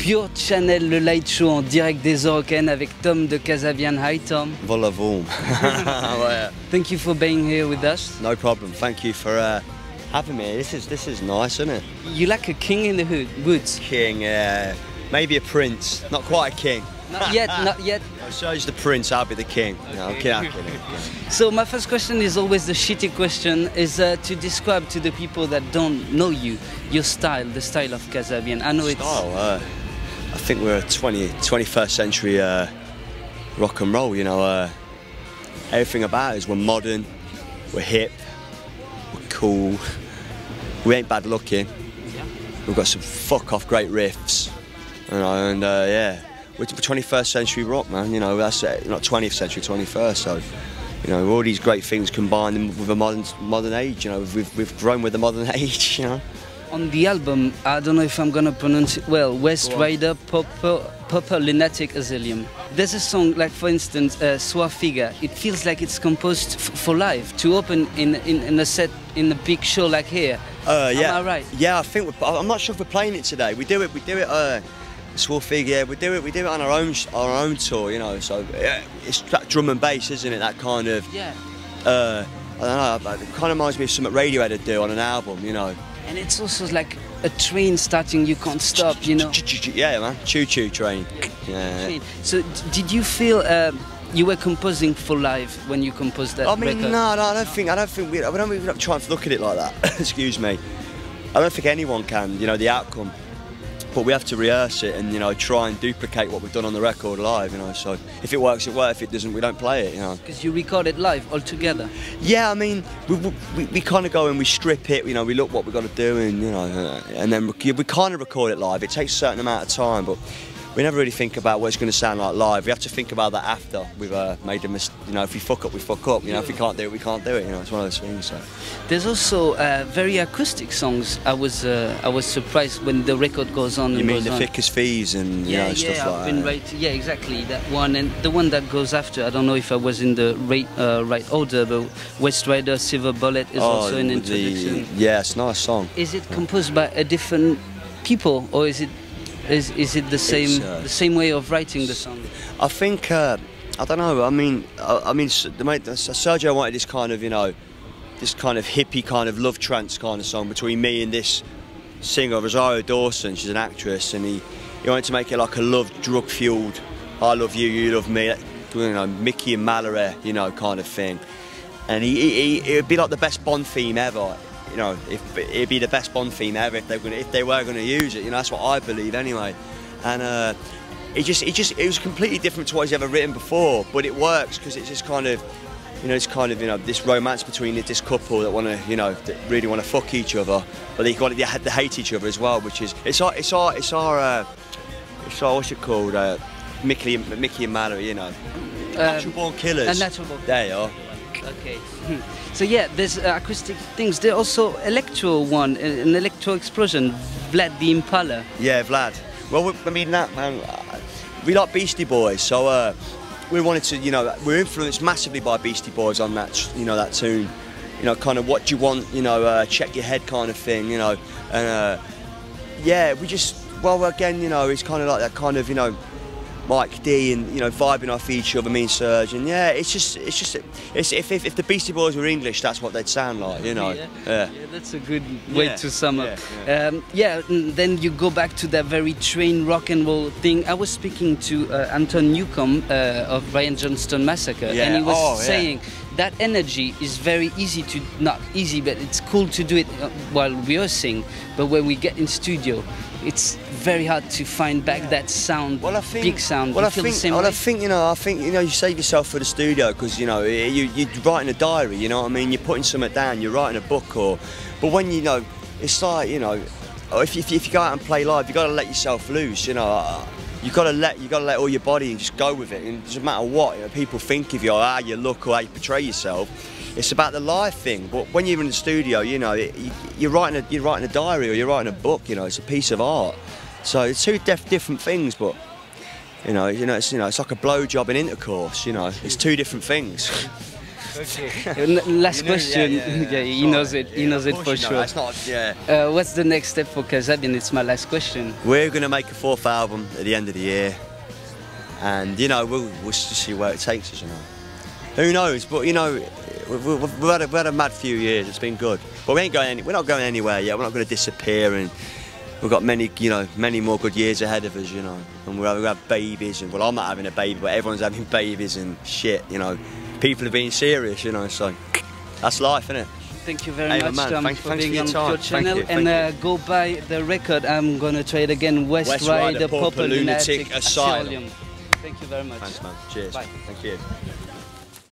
your channel, le light show en direct des Eurockéennes avec Tom de Kasabian. Hi Tom. Voilà, boom. Thank you for being here with us. No problem. Thank you for having me. This is nice, isn't it? You like a king in the woods. King, maybe a prince. Not quite a king. Not yet, not yet. So he's the prince, I'll be the king. Okay. No, I'm kidding. So my first question is always the shitty question, is to describe to the people that don't know you, your style, the style of Kasabian. I know it's... I think we're a 21st century rock and roll, you know. Everything about it is we're modern, we're hip, we're cool, we ain't bad looking, yeah. We've got some fuck off great riffs, you know, and yeah. We're 21st century rock, man, you know, that's not 20th century, 21st, so, you know, all these great things combined with a modern age, you know, we've grown with the modern age, you know. On the album, I don't know if I'm gonna pronounce it well, West Rider, Popper Lunatic Asylum. There's a song, like for instance, Soir Figure. It feels like it's composed for live, to open in a set, in a big show like here. Yeah. Am I right? Yeah, I think, I'm not sure if we're playing it today. We do it, Soir Figure, we do it on our own tour, you know, so it's that drum and bass, isn't it, that kind of, yeah. I don't know, it kind of reminds me of something Radiohead would do on an album, you know. And it's also like a train starting, you can't stop, you know. Yeah, man, choo-choo train. Yeah. So did you feel you were composing for live when you composed that record? No, I don't think we're not trying to look at it like that. Excuse me. I don't think anyone can, you know, the outcome. But we have to rehearse it and, you know, try and duplicate what we've done on the record live, you know, so if it works, it works, if it doesn't, we don't play it, you know. Because you record it live all together? Yeah, I mean, we kind of go and we strip it, you know, we look what we've got to do and, you know, and then we kind of record it live. It takes a certain amount of time, but we never really think about what it's going to sound like live. We have to think about that after we've made a mistake. You know, if we fuck up, we fuck up. You know, if we can't do it, we can't do it. You know, it's one of those things. So. There's also very acoustic songs. I was surprised when the record goes on. You mean the thickest fees and you know, stuff like that? Yeah, exactly that one, and the one that goes after. I don't know if I was in the right order, but West Rider, Silver Bullet is also an introduction. Yeah, it's a nice song. Is it composed by a different people, or is it? Is it the same way of writing the song? I think I don't know. I mean, Sergio wanted this kind of, you know, this kind of hippie kind of love trance kind of song between me and this singer Rosario Dawson. She's an actress, and he wanted to make it like a love drug fueled, I love you, you love me, you know, Mickey and Mallory, you know, kind of thing. And it would be like the best Bond theme ever. You know, it'd be the best Bond theme ever if they were going to use it. You know, that's what I believe anyway. And it was completely different to what he's ever written before, but it works because it's just kind of, you know, this romance between this couple that want to, you know, that really want to fuck each other, but they hate each other as well, which is it's our what's it called, Mickey and Mallory, you know, Natural Born Killers. There you are. Okay. So yeah, there's acoustic things. There's also electro one, an electro explosion, Vlad the Impala. Yeah, Vlad. Well, I mean that man. We like Beastie Boys, so we wanted to, you know, we're influenced massively by Beastie Boys on that, you know, that tune. You know, kind of what do you want, you know, check your head kind of thing, you know, and yeah, we just, well, again, you know, it's kind of like that kind of, you know, Mike D and, you know, vibing off each other, me and Serge, and yeah, it's just if the Beastie Boys were English, that's what they'd sound like, you know. Yeah, that's a good way to sum up. Yeah. And then you go back to that very train rock and roll thing. I was speaking to Anton Newcomb of Brian Johnston Massacre, and he was saying that energy is very easy to, not easy, but it's cool to do it while rehearsing, but when we get in studio, it's very hard to find back that sound, big sound. I think you save yourself for the studio because, you know, you're writing a diary, you know what I mean? You're putting something down, you're writing a book, but when, you know, it's like, you know, if you go out and play live, you got to let yourself loose, you know. You got to let all your body and just go with it. And it doesn't matter what, you know, people think of you, or how you look, or how you portray yourself. It's about the live thing. But when you're in the studio, you know, you're writing a diary or you're writing a book. You know, it's a piece of art. So it's two different things. But it's like a blowjob and intercourse. You know, it's two different things. Last question. Yeah, he knows it. He knows it for sure. It's not. Yeah. What's the next step for Kasabian? It's my last question. We're going to make a 4th album at the end of the year, and you know we'll just see where it takes us. You know, who knows? But you know, we've had a mad few years. It's been good, but we're not going anywhere yet. We're not going to disappear, and we've got many more good years ahead of us. You know, and we'll have babies, and well, I'm not having a baby, but everyone's having babies and shit. You know, people are being serious. You know, so that's life, isn't it? Thank you very much, Tom, for being on your channel. Thank you. Go buy the record. I'm going to try it again. West Ride, the Proper Lunatic Asylum. Thank you very much. Thanks, man. Cheers. Bye. Thank you.